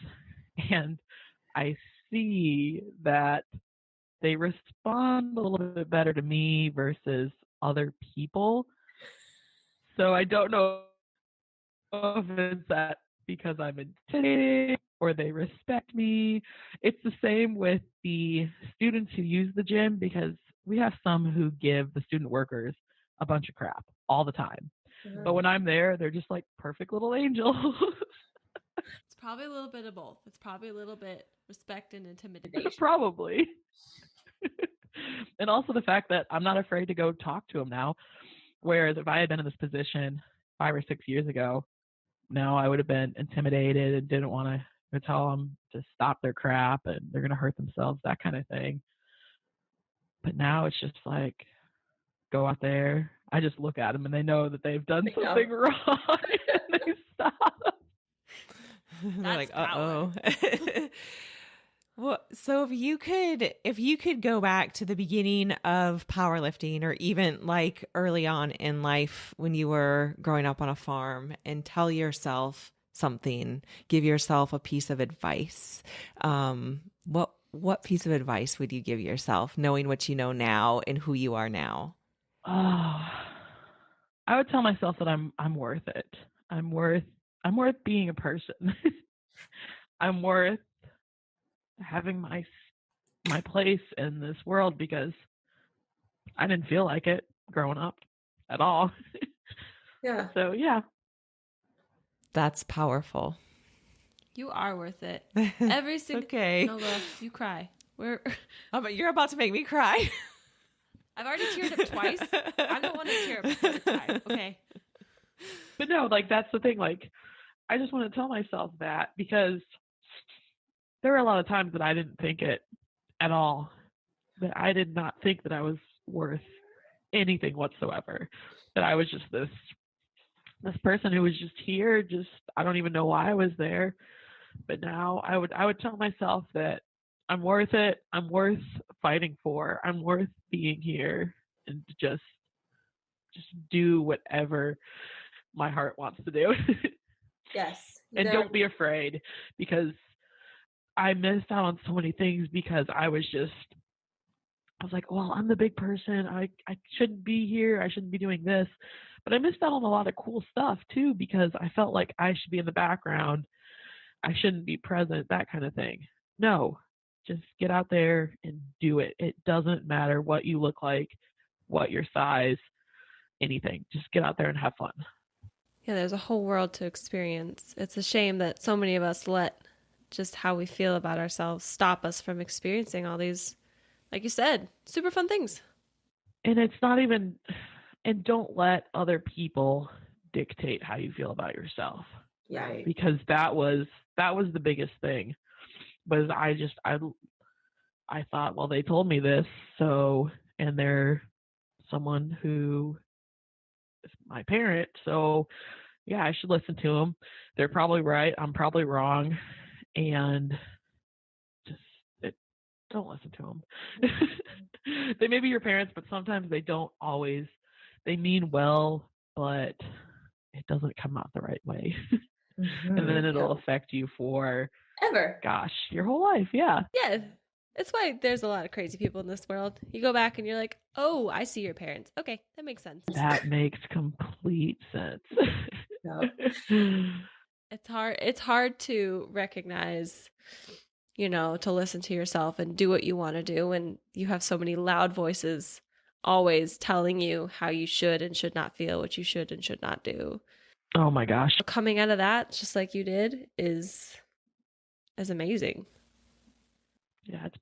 And I see that they respond a little bit better to me versus other people. So I don't know if it's that because I'm intimidating or they respect me. It's the same with the students who use the gym, because we have some who give the student workers a bunch of crap all the time. But when I'm there, they're just like perfect little angels. It's probably a little bit of both. It's probably a little bit respect and intimidation. Probably. And also the fact that I'm not afraid to go talk to them now. Whereas if I had been in this position 5 or 6 years ago, no, I would have been intimidated and didn't want to tell them to stop their crap and they're going to hurt themselves, that kind of thing. But now it's just like, go out there. I just look at them and they know that they've done something wrong and they stop. They're like, uh-oh. Well, so if you could go back to the beginning of powerlifting, or even like early on in life when you were growing up on a farm, and tell yourself something, give yourself a piece of advice, what piece of advice would you give yourself, knowing what you know now and who you are now? Oh, I would tell myself that I'm worth it. I'm worth being a person. I'm worth having my place in this world, because I didn't feel like it growing up at all. Yeah. So yeah. That's powerful. You are worth it. Every single Okay. Nola, you cry. But you're about to make me cry. I've already teared up twice. I don't want to tear up a third time. Okay. But no, like that's the thing. Like I just want to tell myself that because there were a lot of times that I didn't think it at all. That I did not think that I was worth anything whatsoever. That I was just this person who was just here. Just I don't even know why I was there. But now I would tell myself that I'm worth it. I'm worth fighting for. I'm worth being here and to just do whatever my heart wants to do. Yes. And don't be afraid, because I missed out on so many things because I was like, well, I'm the big person. I shouldn't be here. I shouldn't be doing this. But I missed out on a lot of cool stuff too, because I felt like I should be in the background. I shouldn't be present, that kind of thing. No, just get out there and do it. It doesn't matter what you look like, what your size, anything. Just get out there and have fun. Yeah, there's a whole world to experience. It's a shame that so many of us let just how we feel about ourselves stop us from experiencing all these, like you said, super fun things. And it's not even, and don't let other people dictate how you feel about yourself. Yeah. Because that was the biggest thing. Was I thought, well, they told me this, so, and they're someone who is my parent, so yeah, I should listen to them. They're probably right. I'm probably wrong, and don't listen to them. They may be your parents, but sometimes they don't always. They mean well, but it doesn't come out the right way. Mm-hmm. And then it'll affect you for your whole life. Yeah. Yeah. It's why there's a lot of crazy people in this world. You go back and you're like, oh, I see your parents. Okay, that makes sense. That makes complete sense. It's hard to recognize, to listen to yourself and do what you want to do. And you have so many loud voices always telling you how you should and should not feel, what you should and should not do. Oh my gosh. Coming out of that, just like you did, is amazing. Yeah, it's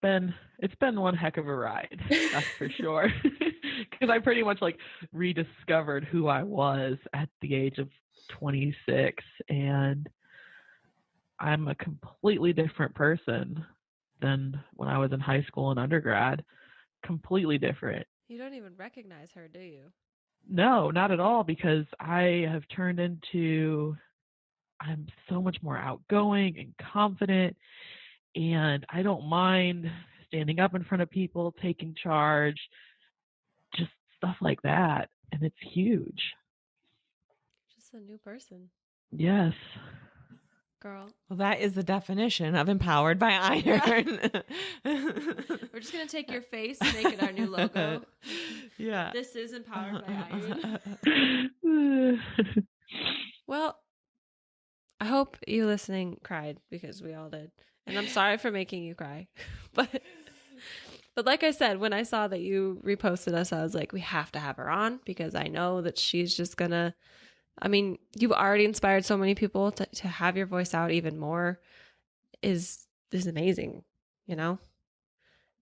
been one heck of a ride, that's for sure. Because I pretty much rediscovered who I was at the age of 26, and I'm a completely different person than when I was in high school and undergrad. Completely different. You don't even recognize her, do you? No, not at all, because I have turned into, I'm so much more outgoing and confident, and I don't mind standing up in front of people, taking charge, just stuff like that. And it's huge. Just a new person. Yes. Girl. Well, that is the definition of empowered by iron. We're just going to take your face and make it our new logo. Yeah. This is empowered by iron. Well, I hope you listening cried, because we all did. And I'm sorry for making you cry. But like I said, when I saw that you reposted us, I was like, we have to have her on, because I know that she's just going to, you've already inspired so many people to have your voice out even more is amazing. It's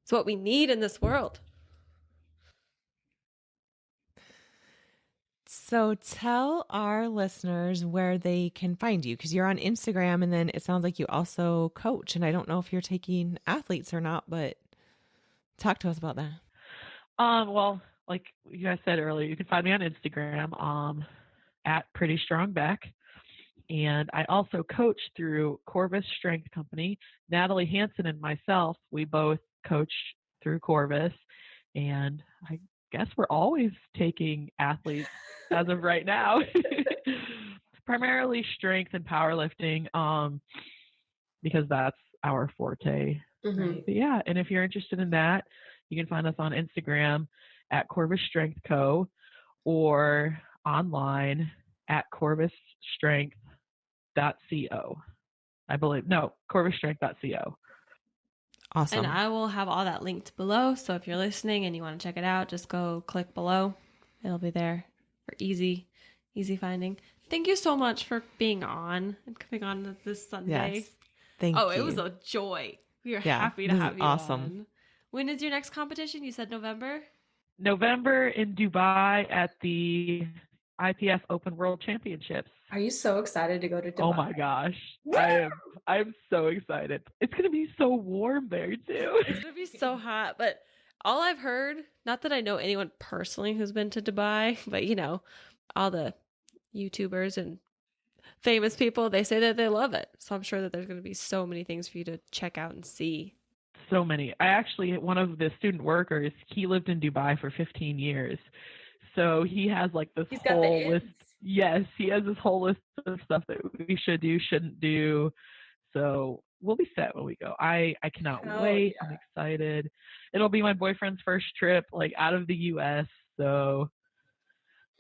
what we need in this world. So tell our listeners where they can find you, because you're on Instagram, and then it sounds like you also coach. And I don't know if you're taking athletes or not, but talk to us about that. Well, like you guys said earlier, you can find me on Instagram at Pretty Strong Beck. And I also coach through Corvus Strength Company. Natalie Hansen and myself, we both coach through Corvus. And I guess we're always taking athletes as of right now. Primarily strength and powerlifting, because that's our forte. Mm-hmm. But yeah, and if you're interested in that, you can find us on Instagram at Corvus Strength Co. or online at corvusstrength.co. I believe. No, corvusstrength.co. Awesome. And I will have all that linked below. So if you're listening and you want to check it out, just go click below. It'll be there for easy finding. Thank you so much for being on and coming on this Sunday. Yes. Thank you. It was a joy. We are Yeah, happy to this is have you awesome. on. When is your next competition? You said November? November in Dubai at the IPF Open World Championships. Are you so excited to go to Dubai? Oh my gosh. I'm so excited. It's gonna be so warm there too. It's going to be so hot, but all I've heard, not that I know anyone personally who's been to Dubai, but you know, all the YouTubers and famous people, they say that they love it. So I'm sure that there's going to be so many things for you to check out and see. So many. I actually, one of the student workers, he lived in Dubai for 15 years. So he has like this He's got the whole list. ins. Yes, he has this whole list of stuff that we should do, shouldn't do. So we'll be set when we go. I cannot Hell wait. yeah. I'm excited. It'll be my boyfriend's first trip like out of the US. So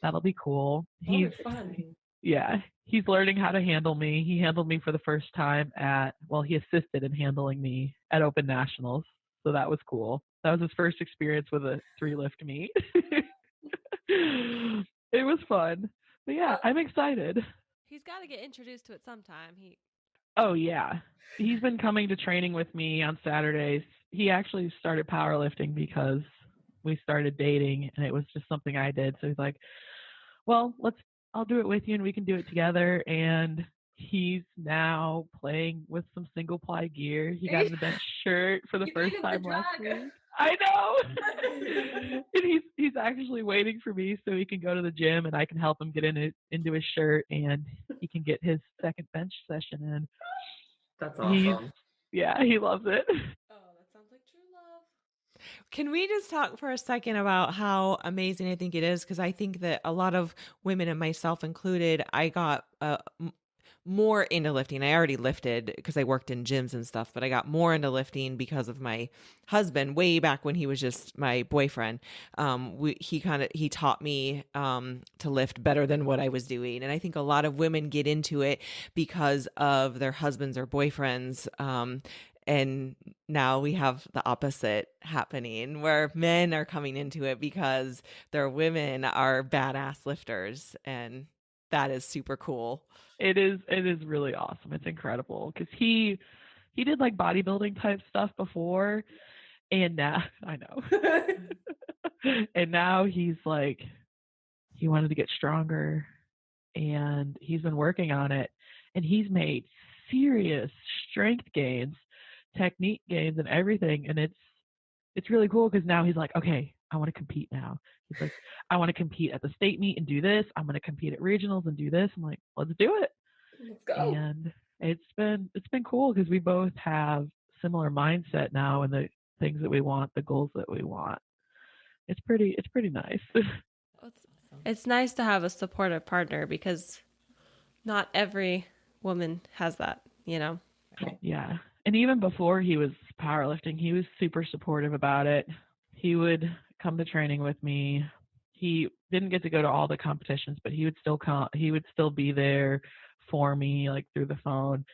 that'll be cool. Oh, fun. Yeah, he's learning how to handle me. He handled me for the first time he assisted in handling me at Open Nationals. So that was cool. That was his first experience with a 3-lift meet. It was fun. But yeah, I'm excited. He's got to get introduced to it sometime. Oh yeah. He's been coming to training with me on Saturdays. He actually started powerlifting because we started dating and it was just something I did. So he's like, well, I'll do it with you and we can do it together. And he's now playing with some single-ply gear. He got the bench shirt for the You first needed time the last drag. week. I know. And he's actually waiting for me so he can go to the gym and I can help him get into his shirt and he can get his second bench session in. That's awesome. He loves it. Oh, that sounds like true love. Can we just talk for a second about how amazing I think it is? Because I think that a lot of women, and myself included, I got more into lifting. I already lifted because I worked in gyms and stuff, but I got more into lifting because of my husband way back when he was just my boyfriend. He taught me to lift better than what I was doing. And I think a lot of women get into it because of their husbands or boyfriends. And now we have the opposite happening where men are coming into it because their women are badass lifters. And that is super cool. It is really awesome. It's incredible because he did like bodybuilding type stuff before, and now I know. And now he's like, he wanted to get stronger, and he's been working on it, and he's made serious strength gains, technique gains, and everything. And it's really cool because now he's like, okay, I want to compete now. He's like, I want to compete at the state meet and do this. I'm going to compete at regionals and do this. I'm like, let's do it. Let's go. And it's been cool because we both have similar mindset now and the things that we want, the goals that we want. It's pretty nice. It's nice to have a supportive partner because not every woman has that, you know? Yeah. And even before he was powerlifting, he was super supportive about it. He would come to training with me. He didn't get to go to all the competitions, but he would still come. He would still be there for me, like through the phone.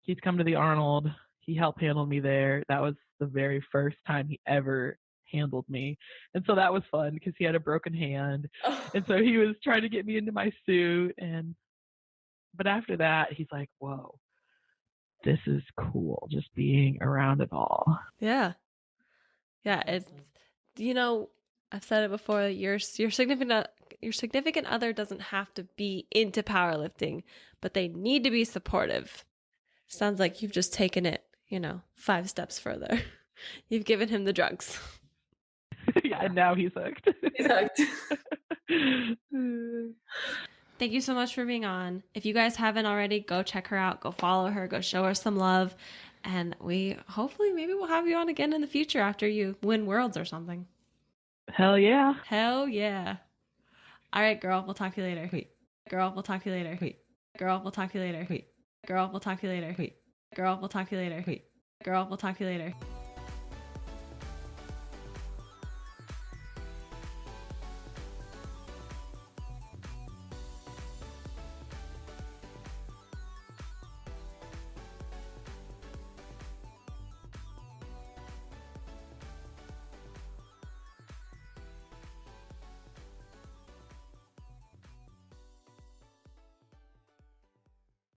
He's come to the Arnold. He helped handle me there. That was the very first time he ever handled me. And so that was fun because he had a broken hand. And so he was trying to get me into my suit. But after that, he's like, whoa, this is cool. Just being around it all. Yeah. Yeah. It's, you know, I've said it before, your significant other doesn't have to be into powerlifting, but they need to be supportive. Sounds like you've just taken it, 5 steps further. You've given him the drugs. Yeah, and now he's hooked. He's hooked. Thank you so much for being on. If you guys haven't already, go check her out, go follow her, go show her some love. And maybe we'll have you on again in the future after you win worlds or something. Hell yeah. Hell yeah. All right, girl, we'll talk to you later. Wait. Girl, we'll talk to you later. Wait. Girl, we'll talk to you later. Wait. Girl, we'll talk to you later. Wait. Girl, we'll talk to you later. Wait. Girl, we'll talk to you later.